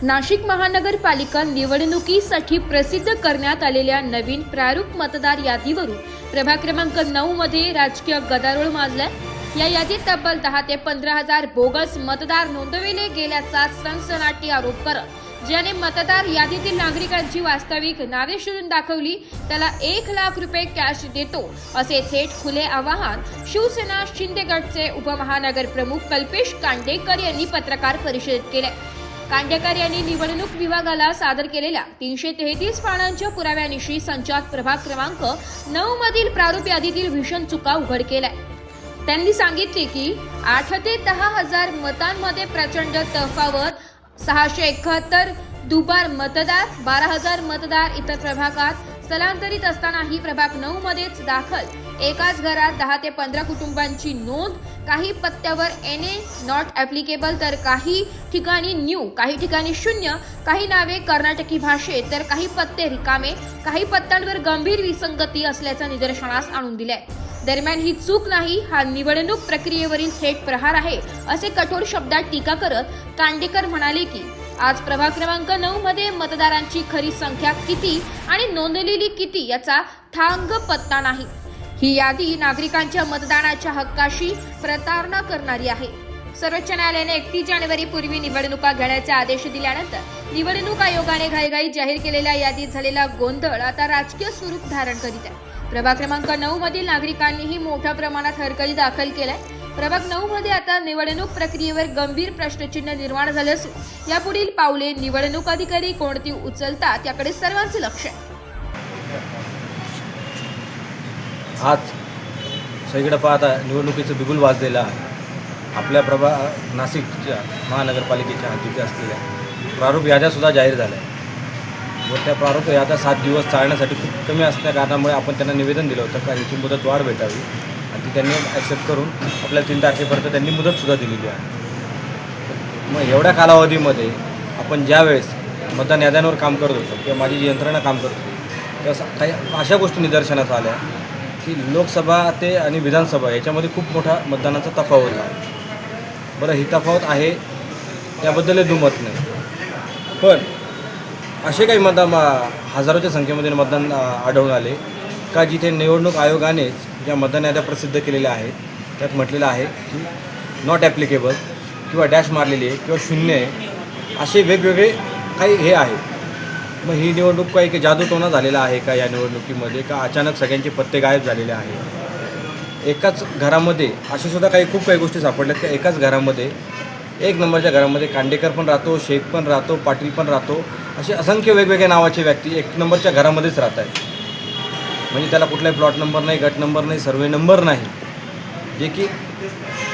नाशिक महानगरपालिका निवडणुकीसाठी प्रसिद्ध करण्यात आलेल्या नवीन प्रारूप मतदार यादीवरून प्रभाग क्रमांक 9 मध्ये राजकीय गदारोळ माजलाय। या यादीत तब्बल 10 ते 15,000 बोगस मतदार नोंदविले गेल्याचा सनसनाटी आरोप करत ज्याने मतदार यादीतील नागरिकांची वास्तविक नावे शोधून दाखवली त्याला 1 लाख रुपये कॅश देतो असे थेट खुले आवाहन शिवसेना शिंदे गटचे उपमहानगर प्रमुख कल्पेश कांडेकर यांनी पत्रकार परिषदेत केले। कांडेकर यांनी निवडणूक विभागाला सादर केलेल्या 333 पानांच्या पुराव्यानिशी संचात प्रभाग क्रमांक 9 मधील प्रारूप यादीतील भीषण चुका उघड केल्या। त्यांनी सांगितले की 8 ते 10,000 मतांमध्ये प्रचंड तफावत, 671 दुबार मतदार, 12,000 मतदार इतर प्रभागात स्थलांतरित असतानाही प्रभाग 9 मध्येच दाखल एकाच घरात 10 ते 15 कुटुंबांची नोंद, काही पत्त्यावर NA नॉट ॲप्लिकेबल तर काही ठिकाणी न्यू, काही ठिकाणी शून्य, काही नावे कर्नाटकी भाषेत तर काही पत्ते रिकामे, काही पत्त्यांवर गंभीर विसंगती असल्याचं निदर्शनास आणून दिलंय। दरम्यान ही चूक नाही, हा निवडणूक प्रक्रियेवरील थेट प्रहार आहे असे कठोर शब्दात टीका करत कांडेकर म्हणाले की आज प्रभाग क्रमांक 9 मध्ये मतदारांची खरी संख्या किती आणि नोंदलेली किती याचा ठांग पत्ता नाही। ही यादी नागरिकांच्या मतदानाच्या हक्काशी प्रतारणा करणारी आहे। सर्वोच्च न्यायालयाने 31 जानेवारीपूर्वी निवडणुका घेण्याचे आदेश दिल्यानंतर निवडणूक आयोगाने घाईघाईत जाहीर केलेल्या यादीत झालेला गोंधळ आता राजकीय स्वरूप धारण करीत आहे। प्रभाग क्रमांक 9 मधील नागरिकांनीही मोठ्या प्रमाणात हरकती दाखल केलाय। प्रभाग 9 मध्ये आता निवडणूक प्रक्रियेवर गंभीर प्रश्नचिन्ह निर्माण झाले असून यापुढील पावले निवडणूक अधिकारी कोणती उचलतात याकडे सर्वांचे लक्ष आहे। आज सगळीकडे पाहता निवडणुकीचं बिगुल वाजलेलं आहे। आपल्या नाशिकच्या महानगरपालिकेच्या हद्दीत असलेल्या प्रारूप याद्यासुद्धा जाहीर झाल्या व त्या प्रारूप याद्या 7 दिवस चालण्यासाठी खूप कमी असल्या कारणामुळे आपण त्यांना निवेदन दिलं होतं का याची मुदत वाढ भेटावी आणि ती त्यांनी ॲक्सेप्ट करून आपल्या 3 तारखेपर्यंत त्यांनी मुदतसुद्धा दिलेली आहे। मग एवढ्या कालावधीमध्ये आपण ज्यावेळेस मतदान याद्यांवर काम करत होतो किंवा माझी जी यंत्रणा काम करत होती तेव्हा काही अशा गोष्टी निदर्शनास आल्या की लोकसभा ते आणि विधानसभा याच्यामध्ये खूप मोठा मतदानाचा तफावत आहे। बरं, ही तफावत आहे त्याबद्दल दुमत नाही, पण असे काही हजारोच्या संख्येमध्ये मतदान आढळून आले का जिथे निवडणूक आयोगानेच ज्या मतदान याद्या प्रसिद्ध केलेल्या आहेत त्यात म्हटलेलं आहे की नॉट ॲप्लिकेबल किंवा डॅश मारलेली आहे किंवा शून्य आहे, असे वेगवेगळे काही हे आहे। मग ही निवडणूक काही जादूटोणा झालेला आहे का या निवडणुकीमध्ये, का अचानक सगळ्यांचे पत्ते गायब झालेले आहे। एकाच घरामध्ये असे सुद्धा खूप काही गोष्टी सापडल्यात की एकाच घरामध्ये 1 नंबरच्या घरामध्ये कांडेकर पण राहतो, शेख पण राहतो, पाटील पण राहतो, असे असंख्य वेगवेगळ्या नावाचे व्यक्ती 1 नंबरच्या घरामध्येच राहत आहेत। म्हणजे त्याला कुठलाही प्लॉट नंबर नाही, गट नंबर नाही, सर्वे नंबर नाही, जे की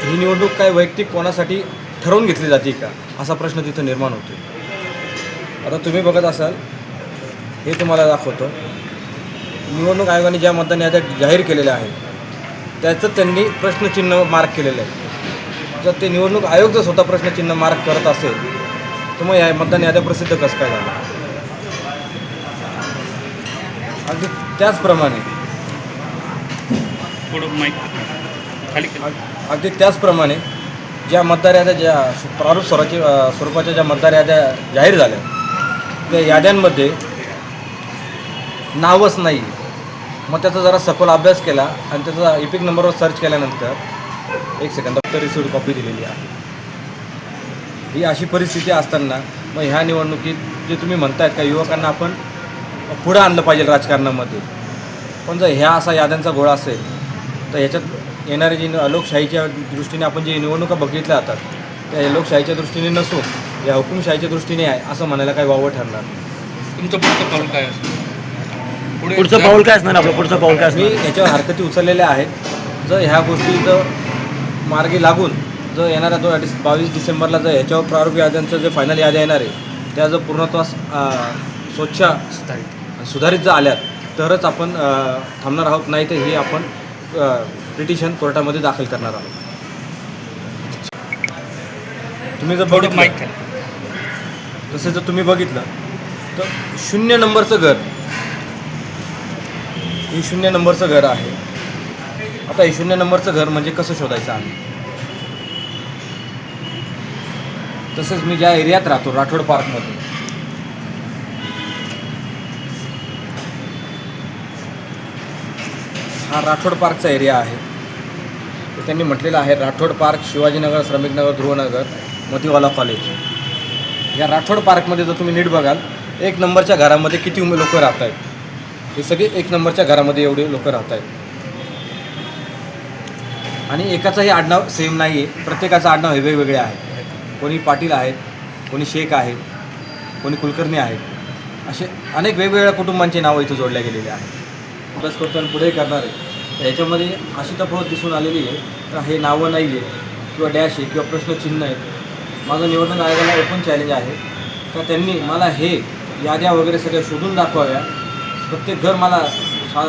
ही निवडणूक काय वैयक्तिक कोणासाठी ठरवून घेतली जाते का असा प्रश्न तिथं निर्माण होतो। आता तुम्ही बघत असाल, हे तुम्हाला दाखवतो निवडणूक आयोगाने ज्या मतदान याद्या जाहीर केलेल्या आहेत त्याचं त्यांनी प्रश्नचिन्ह मार्क केलेलं आहे। जर ते निवडणूक आयोग जर स्वतः प्रश्नचिन्ह मार्क करत असेल तर मग या मतदान याद्या प्रसिद्ध कसं काय झालं। अगदी त्याचप्रमाणे ज्या मतदार याद्या ज्या प्रारूप स्वरूपाच्या ज्या मतदार याद्या जाहीर झाल्या त्या याद्यांमध्ये नावच नाही। मग त्याचा जरा सखोल अभ्यास केला आणि त्याचा एपिक नंबरवर सर्च केल्यानंतर 1 सेकंद फक्त रिसिव्ड कॉपी दिलेली आहे। ही अशी परिस्थिती असताना मग ह्या निवडणुकीत जे तुम्ही म्हणतायत का युवकांना आपण पुढं आणलं पाहिजे राजकारणामध्ये, पण जर ह्या असा याद्यांचा गोळा असेल तर ह्याच्यात येणारी जी लोकशाहीच्या दृष्टीने आपण जे निवडणुका बघितल्या जातात त्या लोकशाहीच्या दृष्टीने नसून या हुकुमशाहीच्या दृष्टीने आहे असं म्हणायला काही वावं ठरणार। तुमचं पुढचं पाऊल काय असतं? पुढचं पाऊल काय असणार आपलं? पुढचं पाऊल काय असणार? मी याच्यावर हरकती उचललेल्या आहेत। जर ह्या गोष्टी जर मार्गी लागून जर येणाऱ्या 22 डिसेंबरला जर ह्याच्यावर प्रारूप याद्यांचं जे फायनल याद्या येणार आहे त्या जर पूर्णत्वास स्वच्छ सुधारित जर आल्यात तरच आपण थांबणार आहोत, नाही तर हे आपण पिटिशन कोर्टामध्ये दाखल करणार आहोत। तुम्ही जर बघितलं तसं जर तुम्ही बघितलं तर 0 नंबरचं घर हे 0 नंबरचं घर आहे। आता हे 0 नंबरचं घर म्हणजे कसं शोधायचं आम्ही? तसंच मी ज्या एरियात राहतो राठोड पार्कमध्ये, हा राठोड पार्कचा एरिया आहे. तर त्यांनी म्हटलेलं आहे राठोड पार्क, शिवाजीनगर, श्रमिकनगर, ध्रुवनगर, मोतीवाला कॉलेज. या राठोड पार्कमध्ये जर तुम्ही नीट बघाल, 1 नंबरच्या घरामध्ये किती लोक राहत आहेत. हे सगळे 1 नंबरच्या घरामध्ये एवढे लोक राहत आहेत. आणि एकाचंही आडनाव सेम नाही आहे, प्रत्येकाचं आडनाव हे वेगवेगळे आहे. कोणी पाटील आहेत, कोणी शेख आहेत, कोणी कुलकर्णी आहेत. असे अनेक वेगवेगळ्या कुटुंबांची नावं इथं जोडल्या गेलेली आहेत. अभ्यास करतो आणि पुढे करणार आहे याच्यामध्ये अशी तफावत दिसून आलेली आहे तर हे नावं नाही आहे किंवा डॅश आहे किंवा प्रश्नचिन्ह आहेत. माझं निवडणूक आयोगाला ओपन चॅलेंज आहे का त्यांनी मला हे याद्या वगैरे सगळ्या शोधून दाखवाव्या. प्रत्येक घर मला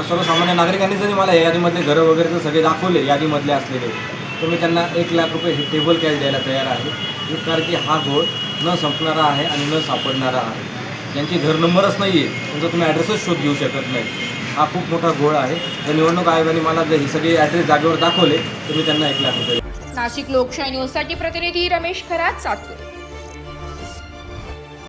सर्वसामान्य नागरिकांनी जरी मला यादीमधले घरं वगैरे जर सगळे दाखवले यादीमधले असलेले, तर मी त्यांना 1 लाख रुपये हे टेबल कॅश द्यायला तयार आहे. कारण की हा घोळ न संपणारा आहे आणि न सापडणारा आहे. ज्यांचे घर नंबरच नाही आहे त्यांचा तुम्ही ॲड्रेसच शोध घेऊ शकत नाही. हा खूप मोठा घोळ आहे. जर निवडणूक आयोगाने मला जर हे सगळे ॲड्रेस जागेवर दाखवले तर मी त्यांना 1 लाख रुपये. नाशिक लोकशाही न्यूजसाठी प्रतिनिधी रमेश खरात, सातपूर.